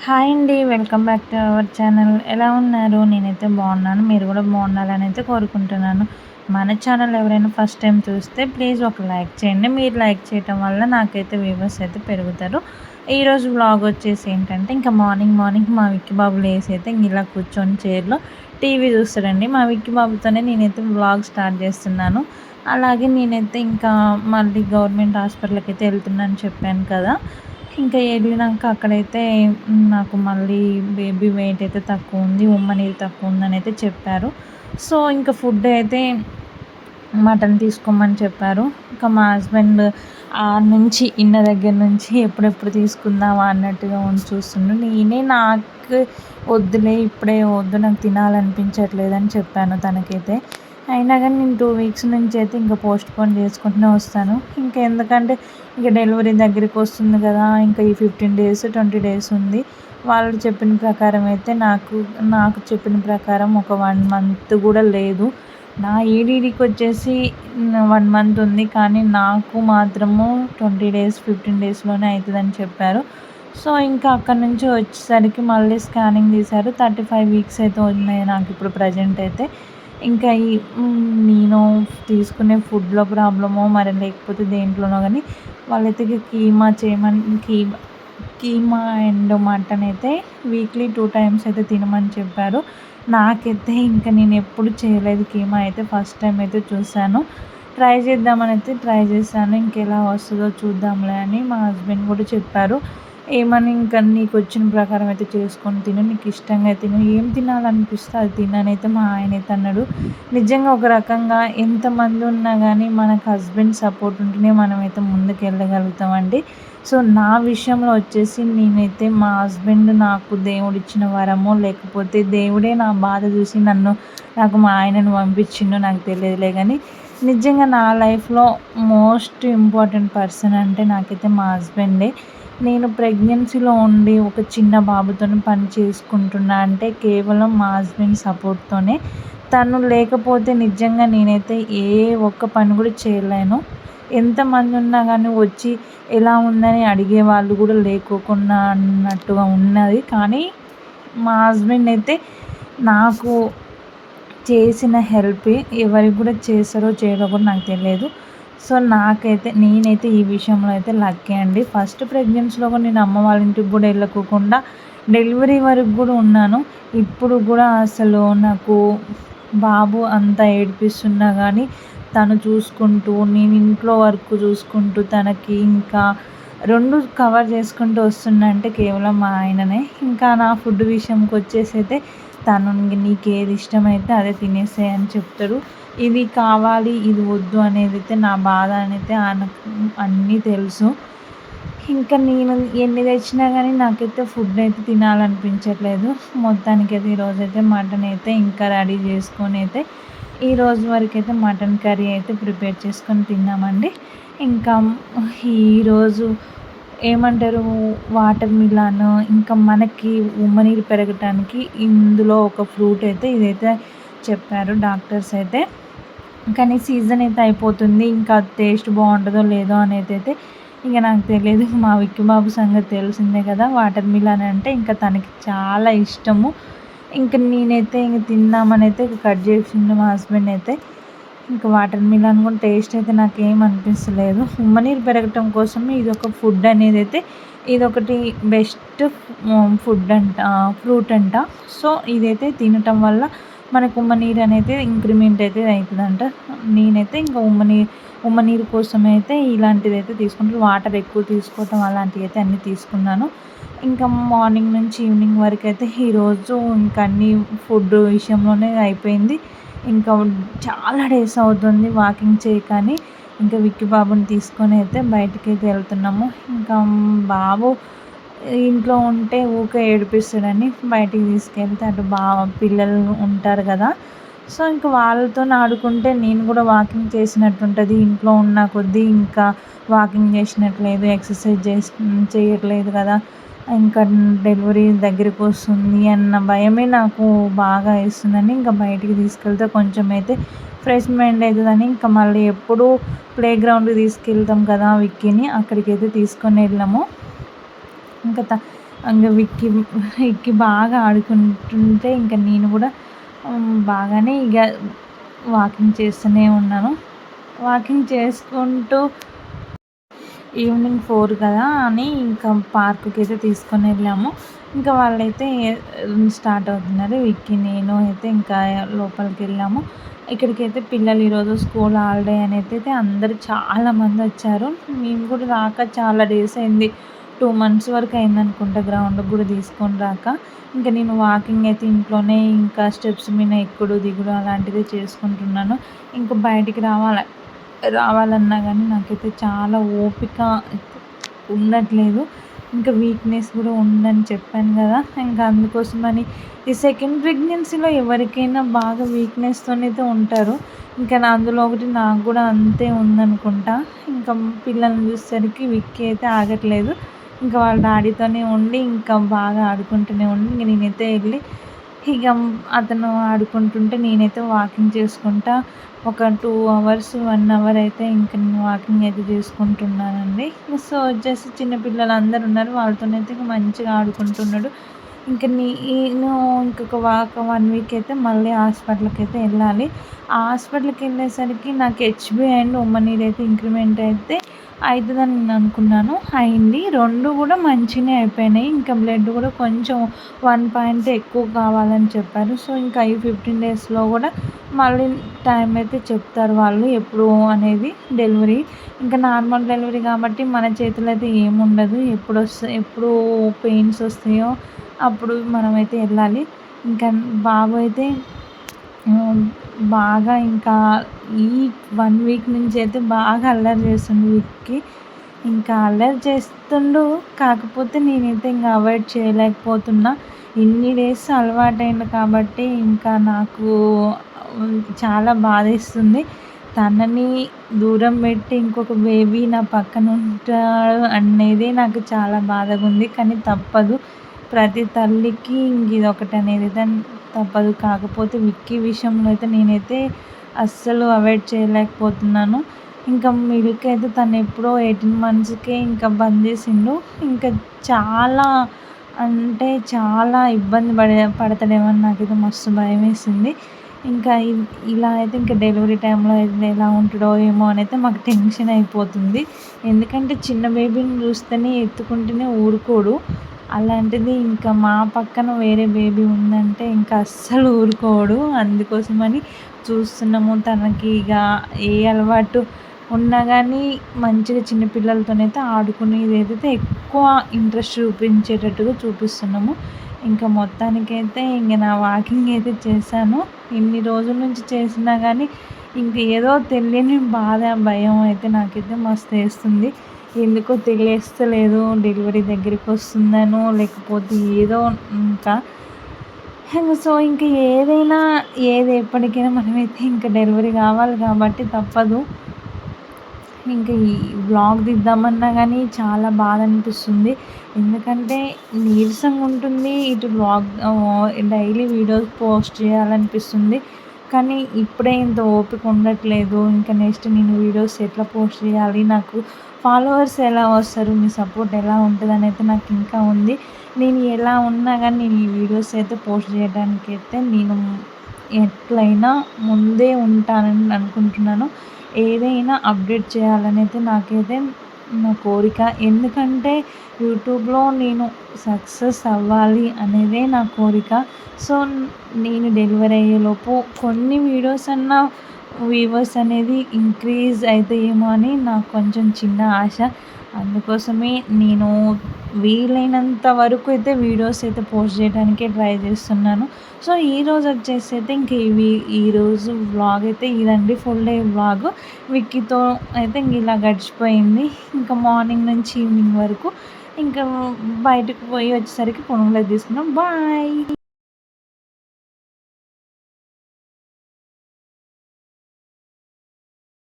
Hi అండి. Welcome back to our channel. ఎలా ఉన్నారు? నేనైతే బాగున్నాను. మీరు కూడా బాగుండాలని అయితే కోరుకుంటున్నాను. మన ఛానల్ ఎవరైనా ఫస్ట్ టైం చూస్తే ప్లీజ్ ఒక లైక్ చేయండి. మీరు లైక్ చేయటం వల్ల నాకైతే వ్యూవర్స్ అయితే పెరుగుతారు. ఈరోజు వ్లాగ్ వచ్చేసి ఏంటంటే ఇంకా మార్నింగ్ మా విక్కీ బాబు లేసి అయితే ఇలా కూర్చొని చైర్లో టీవీ చూస్తాడండి. మా విక్కీ బాబుతోనే నేనైతే వ్లాగ్ స్టార్ట్ చేస్తున్నాను. అలాగే నేనైతే ఇంకా మళ్ళీ గవర్నమెంట్ హాస్పిటల్కి అయితే వెళ్తున్నాను చెప్పాను కదా. ఇంకా వెళ్ళినాక అక్కడైతే నాకు మళ్ళీ బేబీ వెయిట్ అయితే తక్కువ ఉంది, ఉమ్మ నీరు తక్కువ ఉందని అయితే చెప్పారు. సో ఇంకా ఫుడ్ అయితే మటన్ తీసుకోమని చెప్పారు. ఇంకా మా హస్బెండ్ నుంచి ఇన్న దగ్గర నుంచి ఎప్పుడెప్పుడు తీసుకుందామా అన్నట్టుగా చూస్తుండు. నాకు వద్దులే, ఇప్పుడే వద్దు, నాకు తినాలనిపించట్లేదని చెప్పాను తనకైతే. అయినా కానీ నేను 2 వీక్స్ నుంచి అయితే ఇంకా పోస్ట్పోన్ చేసుకుంటూనే వస్తాను. ఇంకా ఎందుకంటే ఇక డెలివరీ దగ్గరికి వస్తుంది కదా, ఇంకా ఈ 15 డేస్ 20 డేస్ ఉంది. వాళ్ళు చెప్పిన ప్రకారం అయితే నాకు చెప్పిన ప్రకారం ఒక 1 మంత్ కూడా లేదు. నా ఈడీడీకి వచ్చేసి 1 మంత్ ఉంది, కానీ నాకు మాత్రము 20 డేస్ 15 డేస్లోనే అవుతుందని చెప్పారు. సో ఇంకా అక్కడ నుంచి వచ్చేసరికి మళ్ళీ స్కానింగ్ తీశారు. 35 వీక్స్ అయితే ఉన్నాయి నాకు ఇప్పుడు ప్రజెంట్ అయితే. ఇంకా నేను తీసుకునే ఫుడ్లో ప్రాబ్లమో మరి లేకపోతే దేంట్లోనో కానీ వాళ్ళైతే కీమా అండ్ మటన్ అయితే వీక్లీ 2 టైమ్స్ అయితే తినమని చెప్పారు. నాకైతే ఇంకా నేను ఎప్పుడు చేయలేదు కీమా అయితే, ఫస్ట్ టైం అయితే చూశాను. ట్రై చేద్దామని అయితే ట్రై చేశాను. ఇంకెలా వస్తుందో చూద్దాంలే అని మా హస్బెండ్ కూడా చెప్పారు. ఏమని ఇంకా నీకు వచ్చిన ప్రకారం అయితే చేసుకొని తిను, నీకు ఇష్టంగా తిను, ఏం తినాలనిపిస్తే అది తినని అయితే మా ఆయన అయితే అన్నాడు. నిజంగా ఒక రకంగా ఎంతమంది ఉన్నా కానీ మనకు హస్బెండ్ సపోర్ట్ ఉంటేనే మనమైతే ముందుకు వెళ్ళగలుగుతామండి. సో నా విషయంలో వచ్చేసి నేనైతే మా హస్బెండ్ నాకు దేవుడిచ్చిన వరమో లేకపోతే దేవుడే నా బాధ చూసి నాకు మా ఆయనను పంపించిండో నాకు తెలియదులే, కానీ నిజంగా నా లైఫ్లో మోస్ట్ ఇంపార్టెంట్ పర్సన్ అంటే నాకైతే మా హస్బెండే. నేను ప్రెగ్నెన్సీలో ఉండి ఒక చిన్న బాబుతో పని చేసుకుంటున్నా అంటే కేవలం మా హస్బెండ్ సపోర్ట్తోనే. తను లేకపోతే నిజంగా నేనైతే ఏ ఒక్క పని కూడా చేయలేను. ఎంతమంది ఉన్నా కానీ వచ్చి ఎలా ఉందని అడిగే వాళ్ళు కూడా లేకోకుండా అన్నట్టుగా ఉన్నది. కానీ మా హస్బెండ్ అయితే నాకు చేసిన హెల్ప్ ఎవరికి కూడా చేస్తారో చేయరో కూడా నాకు తెలియదు. సో నేనైతే ఈ విషయంలో అయితే లక్కీ అండి. ఫస్ట్ ప్రెగ్నెన్సీలో కూడా నేను అమ్మ వాళ్ళ ఇంటికి కూడా వెళ్ళకోకుండా డెలివరీ వరకు కూడా ఉన్నాను. ఇప్పుడు కూడా అసలు నాకు బాబు అంతా ఏడిపిస్తున్నా కానీ తను చూసుకుంటూ, నేను ఇంట్లో వర్క్ చూసుకుంటూ, తనకి ఇంకా 2 కవర్ చేసుకుంటూ వస్తున్నా అంటే కేవలం మా ఆయననే. ఇంకా నా ఫుడ్ విషయంకి వచ్చేసి అయితే తను నీకు ఏది ఇష్టమైతే అదే తినేసేయ్ అని చెప్తాడు. ఇది కావాలి ఇది వద్దు అనేది అయితే నా బాధ అనేది ఆయనకు అన్నీ తెలుసు. ఇంకా నేను ఎన్ని తెచ్చినా కానీ నాకైతే ఫుడ్ అయితే తినాలనిపించట్లేదు. మొత్తానికైతే ఈరోజైతే మటన్ అయితే ఇంకా రెడీ చేసుకొని అయితే ఈరోజు వరకు అయితే మటన్ కర్రీ అయితే ప్రిపేర్ చేసుకొని తిన్నామండి. ఇంకా ఈరోజు ఏమంటారు, వాటర్ మిలన్, ఇంకా మనకి ఉమ్మనీరు పెరగటానికి ఇందులో ఒక ఫ్రూట్ అయితే ఇదైతే చెప్పారు డాక్టర్స్ అయితే. కానీ సీజన్ అయితే అయిపోతుంది, ఇంకా టేస్ట్ బాగుంటుందో లేదో అనేది అయితే ఇంకా నాకు తెలియదు. మా విక్కీ బాబు సంగతి తెలిసిందే కదా, వాటర్ మిలన్ అంటే ఇంకా తనకి చాలా ఇష్టము. ఇంకా నేనైతే ఇంక తిందామని అయితే కట్ చేసిండు మా హస్బెండ్ అయితే. ఇంకా వాటర్ మిలన్ కూడా టేస్ట్ అయితే నాకు ఏం అనిపించలేదు. ఉమ్మనీరు పెరగటం కోసం ఇదొక ఫుడ్ అనేది అయితే ఇదొకటి బెస్ట్ ఫ్రూట్ అంట. సో ఇదైతే తినటం వల్ల మనకు ఉమ్మనీరు అనేది ఇంక్రిమెంట్ అయితే అవుతుందంట. నేనైతే ఇంకా ఉమ్మనీరు కోసం అయితే ఇలాంటిది అయితే తీసుకుంటాను. వాటర్ ఎక్కువ తీసుకోవటం అలాంటివి అయితే అన్నీ తీసుకున్నాను. ఇంకా మార్నింగ్ నుంచి ఈవినింగ్ వరకు అయితే ఈరోజు ఇంకా అన్నీ ఫుడ్ విషయంలోనే అయిపోయింది. ఇంకా చాలా డేస్ అవుతుంది వాకింగ్ చేయకని. ఇంకా విక్కీ బాబుని తీసుకొని అయితే బయటికి అయితే వెళ్తున్నాము. ఇంకా బాబు ఇంట్లో ఉంటే ఊరికే ఏడిపిస్తాడని బయటికి తీసుకెళ్తే అటు పిల్లలు ఉంటారు కదా, సో ఇంకా వాళ్ళతో ఆడుకుంటే నేను కూడా వాకింగ్ చేసినట్టు ఉంటుంది. ఇంట్లో ఉన్న కొద్దీ ఇంకా వాకింగ్ చేసినట్లేదు, ఎక్సర్సైజ్ చేయట్లేదు కదా, ఇంకా డెలివరీ దగ్గరికి వస్తుంది అన్న భయమే నాకు బాగా వేస్తుందని ఇంకా బయటికి తీసుకెళ్తే కొంచెం అయితే ఫ్రెష్ మైండ్ అవుతుందని ఇంకా మళ్ళీ ఎప్పుడూ ప్లే గ్రౌండ్కి తీసుకెళ్తాం కదా విక్కీని, అక్కడికి అయితే తీసుకొని వెళ్ళాము. ఇంకా ఇంక విక్కీ బాగా ఆడుకుంటుంటే ఇంక నేను కూడా బాగానే ఇక వాకింగ్ చేస్తూనే ఉన్నాను. వాకింగ్ చేసుకుంటూ ఈవినింగ్ 4 కదా అని ఇంకా పార్క్‌కైతే తీసుకొని వెళ్ళాము. ఇంకా వాళ్ళైతే స్టార్ట్ అవుతున్నారు. విక్కీ, నేను అయితే ఇంకా లోపలికెళ్ళాము. ఇక్కడికైతే పిల్లలు ఈరోజు స్కూల్ హాలిడే అనేసి అందరూ చాలామంది వచ్చారు. మేము కూడా రాక చాలా డేస్ అయింది. 2 మంత్స్ వరకు అయిందనుకుంటా గ్రౌండ్‌కి కూడా తీసుకొని రాక. ఇంకా నేను వాకింగ్ అయితే ఇంట్లోనే ఇంకా స్టెప్స్ మీద ఎక్కుడు, దిగుడు అలాంటివి చేసుకుంటున్నాను. ఇంకా బయటికి రావాలన్నా కానీ నాకైతే చాలా ఓపిక ఉండట్లేదు. ఇంకా వీక్‌నెస్ కూడా ఉందని చెప్పాను కదా! ఇంకా అందుకోసమని ఈ సెకండ్ ప్రెగ్నెన్సీలో ఎవరికైనా బాగా వీక్‌నెస్‌తోనైతే ఉంటారు. ఇంకా అందులో ఒకటి నాకు కూడా అంతే ఉందనుకుంటా. ఇంకా పిల్లల్ని చూసేసరికి విక్కీ అయితే ఆగట్లేదు. ఇంకా వాళ్ళ డాడీతోనే ఉండి ఇంకా బాగా ఆడుకుంటూనే ఉండి ఇంక నేనైతే వెళ్ళి ఇక అతను ఆడుకుంటుంటే నేనైతే వాకింగ్ చేసుకుంటా ఒక 2 అవర్స్, 1 అవర్ అయితే ఇంక నేను వాకింగ్ అయితే చేసుకుంటున్నానండి. సో, వచ్చేసి చిన్న పిల్లలందరూ ఉన్నారు. వాళ్ళతోనైతే ఇక మంచిగా ఆడుకుంటున్నాడు. ఇంక నేను ఇంకొక 1 వీక్ అయితే మళ్ళీ హాస్పిటల్‌కైతే వెళ్ళాలి. ఆ హాస్పిటల్‌కెళ్ళేసరికి నాకు హెచ్‌బీ అండ్ ఉమ్మనీరు అయితే ఇంక్రిమెంట్ అయితే అయితదని నేను అనుకున్నాను. అయింది. 2 కూడా మంచిగానే అయిపోయినాయి. ఇంకా బ్లడ్ కూడా కొంచెం 1 పాయింట్ ఎక్కువ కావాలని చెప్పారు. సో, ఇంకా ఈ 15 డేస్‌లో కూడా మళ్ళీ టైం అయితే చెప్తారు వాళ్ళు ఎప్పుడు అనేది డెలివరీ. ఇంకా నార్మల్ డెలివరీ కాబట్టి మన చేతిలో అయితే ఏముండదు. ఎప్పుడు పెయిన్స్ వస్తాయో అప్పుడు మనమైతే వెళ్ళాలి. ఇంకా బాబు అయితే బాగా ఇంకా ఈ 1 వీక్ నుంచి అయితే బాగా అల్లరి చేస్తుండు విక్కీ. ఇంకా అల్లరి చేస్తుండు. కాకపోతే నేనైతే ఇంక అవాయిడ్ చేయలేకపోతున్నా. ఇన్ని డేస్ అలవాటయింది కాబట్టి ఇంకా నాకు చాలా బాధేస్తుంది. తనని దూరం పెట్టి ఇంకొక బేబీ నా పక్కన ఉంటాడు అనేదే నాకు చాలా బాధగుంది. కానీ తప్పదు. ప్రతి తల్లికి ఇదొకటి అనేది తప్పదు. కాకపోతే విక్కీ విషయంలో అయితే నేనైతే అస్సలు అవాయిడ్ చేయలేకపోతున్నాను. ఇంకా మిల్క్ అయితే తను ఎప్పుడో 18 మంత్స్‌కే ఇంకా బంద్ చేసిండు. ఇంకా చాలా అంటే చాలా ఇబ్బంది పడతాడేమో అని నాకైతే మస్తు భయమేసింది. ఇంకా ఇలా అయితే ఇంకా డెలివరీ టైంలో ఎలా ఉంటాడో ఏమో అనైతే మాకు టెన్షన్ అయిపోతుంది. ఎందుకంటే చిన్న బేబీని చూస్తేనే ఎత్తుకుంటేనే ఊరుకోడు. అలాంటిది ఇంకా మా పక్కన వేరే బేబీ ఉందంటే ఇంకా అస్సలు ఊరుకోడు. అందుకోసమని చూస్తున్నాము. తనకి ఇక ఏ అలవాటు ఉన్నా కానీ మంచిగా చిన్న పిల్లలతోనైతే ఆడుకునేది ఏదైతే ఎక్కువ ఇంట్రెస్ట్ చూపించేటట్టుగా చూపిస్తున్నాము. ఇంకా మొత్తానికైతే ఇంక నా వాకింగ్ అయితే చేశాను. ఇన్ని రోజుల నుంచి చేసినా కానీ ఇంక ఏదో తెలియని బాధ, భయం అయితే నాకైతే మస్తు వేస్తుంది. ఎందుకో తెలియస్తలేదు డెలివరీ దగ్గరికి వస్తుందనో లేకపోతే ఏదో ఇంకా సో, ఇంక ఏది ఎప్పటికైనా మనమైతే ఇంకా డెలివరీ కావాలి కాబట్టి తప్పదు. ఇంక ఈ వ్లాగ్ తీద్దామన్నా కానీ చాలా బాధ అనిపిస్తుంది. ఎందుకంటే నీరసంగా ఉంటుంది. ఇటు డైలీ వీడియోస్ పోస్ట్ చేయాలనిపిస్తుంది. కానీ ఇప్పుడే ఇంత ఓపిక ఉండట్లేదు. ఇంకా నెక్స్ట్ నేను వీడియోస్ ఎట్లా పోస్ట్ చేయాలి, నాకు ఫాలోవర్స్ ఎలా వస్తారు, మీ సపోర్ట్ ఎలా ఉంటుందని అయితే నాకు ఇంకా ఉంది. నేను ఎలా ఉన్నా కానీ నేను ఈ వీడియోస్ అయితే పోస్ట్ చేయడానికైతే నేను ఎట్లయినా ముందే ఉంటానని అనుకుంటున్నాను. ఏదైనా అప్డేట్ చేయాలని అయితే నాకైతే నా కోరిక. ఎందుకంటే యూట్యూబ్లో నేను సక్సెస్ అవ్వాలి అనేదే నా కోరిక. సో, నేను డెలివరీ అయ్యేలోపు కొన్ని వీడియోస్ అన్నా వ్యూవర్స్ అనేది ఇంక్రీజ్ అవుతాయేమో అని నాకు కొంచెం చిన్న ఆశ. అందుకోసమే నేను వీలైనంత వరకు అయితే వీడియోస్ అయితే పోస్ట్ చేయడానికే ట్రై చేస్తున్నాను. సో, ఈరోజు వచ్చేసి అయితే ఇంక ఈరోజు వ్లాగ్ అయితే ఇదండి. ఫుల్ డే వ్లాగ్ విక్కీతో అయితే ఇంక ఇలా గడిచిపోయింది. ఇంకా మార్నింగ్ నుంచి ఈవినింగ్ వరకు ఇంకా బయటకు పోయి వచ్చేసరికి పునుగులు తీసుకున్నాం. బాయ్.